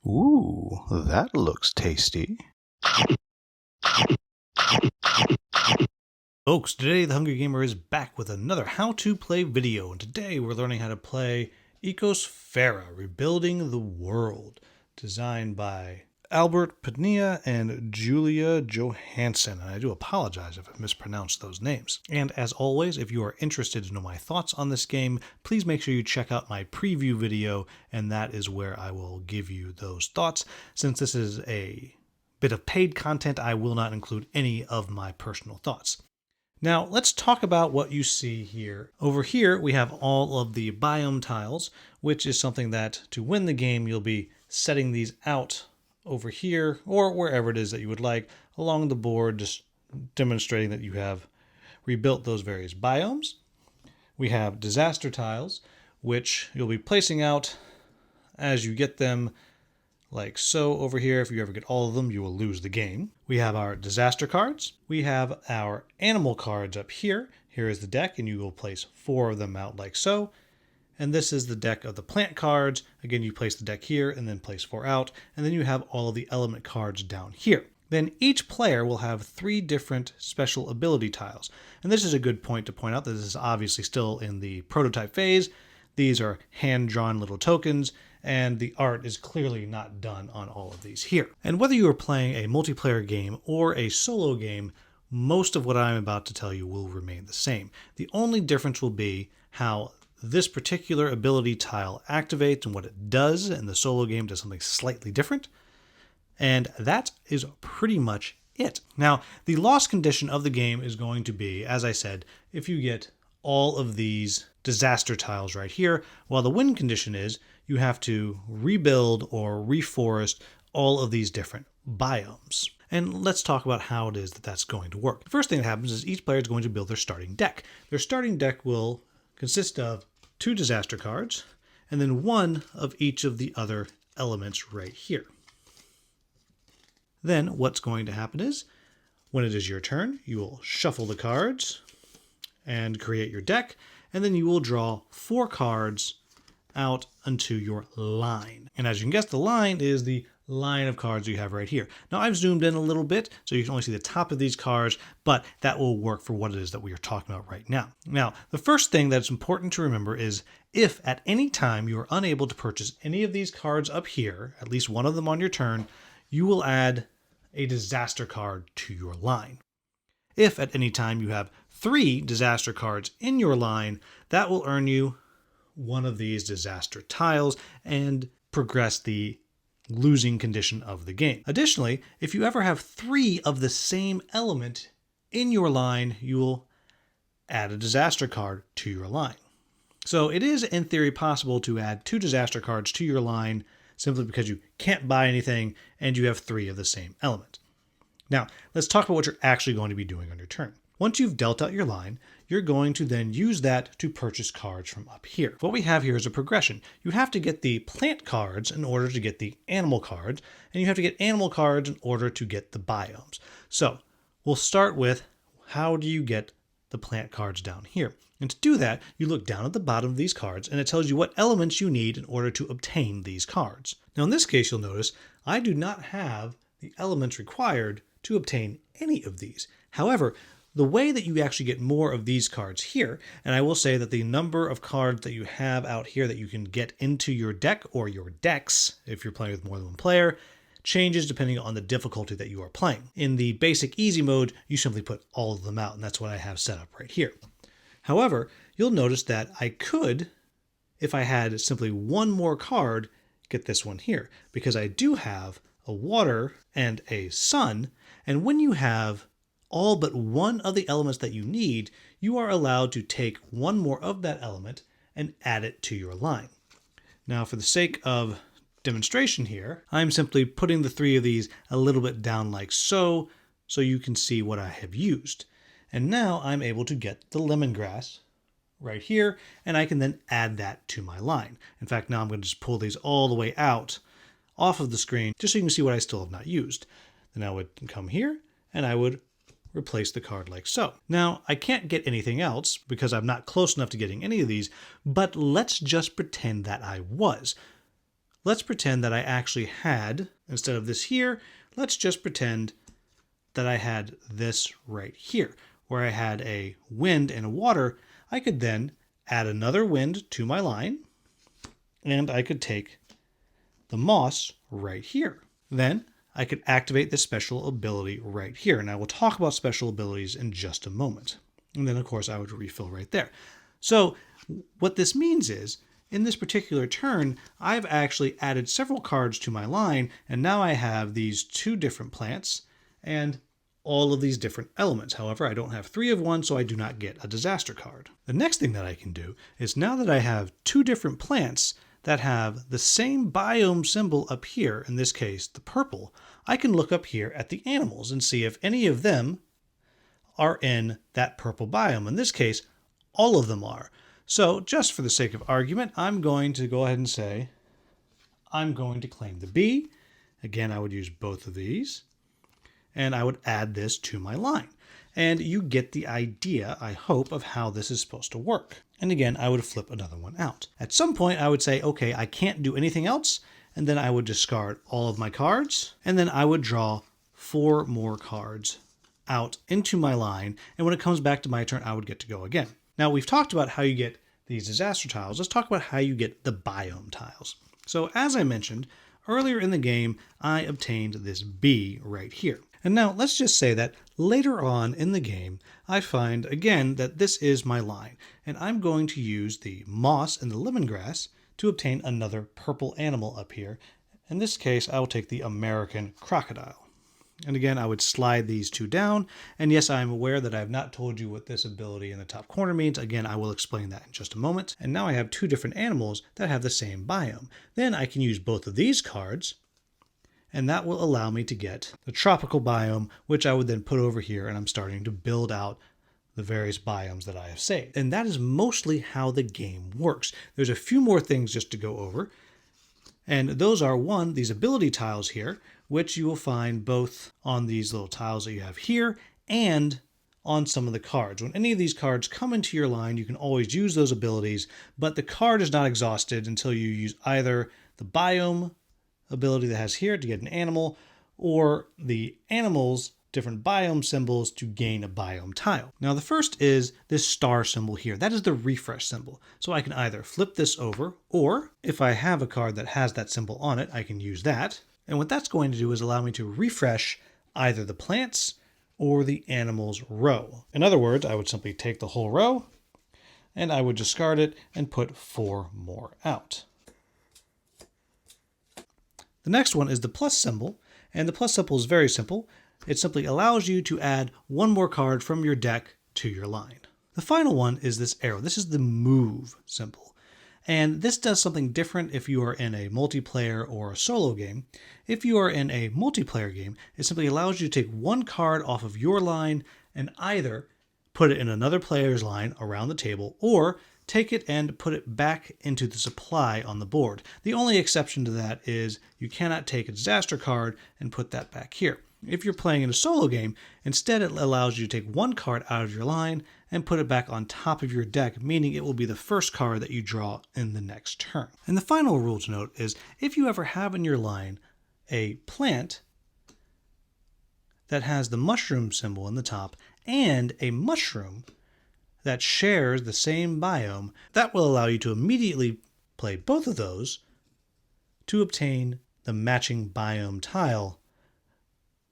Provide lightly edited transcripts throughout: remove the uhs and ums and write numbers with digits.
Ooh, that looks tasty. Folks, today the Hungry Gamer is back with another how-to play video, and today we're learning how to play Ecosfera, Rebuilding the World, designed by Albert Padilla and Julia Johansson, and I do apologize if I mispronounced those names. And as always, if you are interested to know my thoughts on this game, please make sure you check out my preview video, and that is where I will give you those thoughts. Since this is a bit of paid content, I will not include any of my personal thoughts. Now, let's talk about what you see here. Over here, we have all of the biome tiles, which is something that to win the game, you'll be setting these out over here or wherever it is that you would like along the board, just demonstrating that you have rebuilt those various biomes. We have disaster tiles, which you'll be placing out as you get them, like so over here. If you ever get all of them, you will lose the game. We have our disaster cards. We have our animal cards up here. Here is the deck, and you will place 4 of them out like so. And this is the deck of the plant cards. Again, you place the deck here and then place 4 out. And then you have all of the element cards down here. Then each player will have 3 different special ability tiles. And this is a good point to point out that this is obviously still in the prototype phase. These are hand-drawn little tokens, and the art is clearly not done on all of these here. And whether you are playing a multiplayer game or a solo game, most of what I'm about to tell you will remain the same. The only difference will be how this particular ability tile activates and what it does, and the solo game does something slightly different. And that is pretty much it. Now, the loss condition of the game is going to be, as I said, if you get all of these disaster tiles right here, while the win condition is you have to rebuild or reforest all of these different biomes. And let's talk about how it is that that's going to work. The first thing that happens is each player is going to build their starting deck. Their starting deck will consist of 2 disaster cards and then 1 of each of the other elements right here. Then what's going to happen is when it is your turn, you will shuffle the cards and create your deck, and then you will draw 4 cards out onto your line. And as you can guess, the line is the line of cards you have right here. Now I've zoomed in a little bit, so you can only see the top of these cards, but that will work for what it is that we are talking about right now. Now, the first thing that's important to remember is if at any time you are unable to purchase any of these cards up here, at least one of them on your turn, you will add a disaster card to your line. If at any time you have 3 disaster cards in your line, that will earn you 1 of these disaster tiles and progress the losing condition of the game. Additionally, if you ever have 3 of the same element in your line, you will add a disaster card to your line. So it is in theory possible to add 2 disaster cards to your line simply because you can't buy anything and you have 3 of the same element. Now, let's talk about what you're actually going to be doing on your turn. Once you've dealt out your line, you're going to then use that to purchase cards from up here. What we have here is a progression. You have to get the plant cards in order to get the animal cards, and you have to get animal cards in order to get the biomes. So we'll start with how do you get the plant cards down here? And to do that, you look down at the bottom of these cards, and it tells you what elements you need in order to obtain these cards. Now in this case, you'll notice I do not have the elements required to obtain any of these. However, the way that you actually get more of these cards here, and I will say that the number of cards that you have out here that you can get into your deck or your decks, if you're playing with more than one player, changes depending on the difficulty that you are playing. In the basic easy mode, you simply put all of them out, and that's what I have set up right here. However, you'll notice that I could, if I had simply 1 more card, get this one here, because I do have a water and a sun, and when you have all but 1 of the elements that you need, you are allowed to take 1 more of that element and add it to your line. Now, for the sake of demonstration here, I'm simply putting the 3 of these a little bit down like so, so you can see what I have used. And now I'm able to get the lemongrass right here, and I can then add that to my line. In fact, now I'm going to just pull these all the way out off of the screen, just so you can see what I still have not used. Then I would come here, and I would replace the card like so. Now, I can't get anything else because I'm not close enough to getting any of these, but let's just pretend that I was. let's pretend that I actually had, instead of this here, let's just pretend that I had this right here, where I had a wind and a water. I could then add another wind to my line, and I could take the moss right here. Then I could activate this special ability right here. And I will talk about special abilities in just a moment. And then, of course, I would refill right there. So what this means is, in this particular turn, I've actually added several cards to my line, and now I have these 2 different plants and all of these different elements. However, I don't have 3 of one, so I do not get a disaster card. The next thing that I can do is, now that I have 2 different plants that have the same biome symbol up here, in this case, the purple, I can look up here at the animals and see if any of them are in that purple biome. In this case, all of them are. So just for the sake of argument, I'm going to go ahead and say, I'm going to claim the bee. Again, I would use both of these, and I would add this to my line. And you get the idea, I hope, of how this is supposed to work. And again, I would flip another one out. At some point, I would say, okay, I can't do anything else. And then I would discard all of my cards. And then I would draw 4 more cards out into my line. And when it comes back to my turn, I would get to go again. Now, we've talked about how you get these disaster tiles. Let's talk about how you get the biome tiles. So as I mentioned, earlier in the game, I obtained this bee right here. And now let's just say that later on in the game, I find again that this is my line, and I'm going to use the moss and the lemongrass to obtain another purple animal up here. In this case, I will take the American crocodile. And again, I would slide these 2 down. And yes, I am aware that I have not told you what this ability in the top corner means. Again, I will explain that in just a moment. And now I have 2 different animals that have the same biome. Then I can use both of these cards, and that will allow me to get the tropical biome, which I would then put over here, and I'm starting to build out the various biomes that I have saved. And that is mostly how the game works. There's a few more things just to go over. And those are, 1, these ability tiles here, which you will find both on these little tiles that you have here and on some of the cards. When any of these cards come into your line, you can always use those abilities, but the card is not exhausted until you use either the biome ability that has here to get an animal, or the animal's different biome symbols to gain a biome tile. Now the first is this star symbol here. That is the refresh symbol. So I can either flip this over, or if I have a card that has that symbol on it, I can use that. And what that's going to do is allow me to refresh either the plants or the animals row. In other words, I would simply take the whole row and I would discard it and put 4 more out. The next one is the plus symbol, and the plus symbol is very simple. It simply allows you to add 1 more card from your deck to your line. The final one is this arrow. This is the move symbol. And this does something different if you are in a multiplayer or a solo game. If you are in a multiplayer game, it simply allows you to take 1 card off of your line and either put it in another player's line around the table, or take it and put it back into the supply on the board. The only exception to that is you cannot take a disaster card and put that back here. If you're playing in a solo game, instead it allows you to take 1 card out of your line and put it back on top of your deck, meaning it will be the first card that you draw in the next turn. And the final rule to note is, if you ever have in your line a plant that has the mushroom symbol in the top and a mushroom that shares the same biome, that will allow you to immediately play both of those to obtain the matching biome tile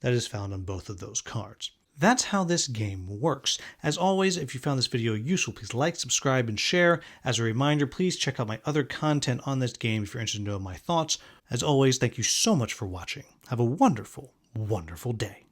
that is found on both of those cards. That's how this game works. As always, if you found this video useful, please like, subscribe, and share. As a reminder, please check out my other content on this game if you're interested in knowing my thoughts. As always, thank you so much for watching. Have a wonderful, wonderful day.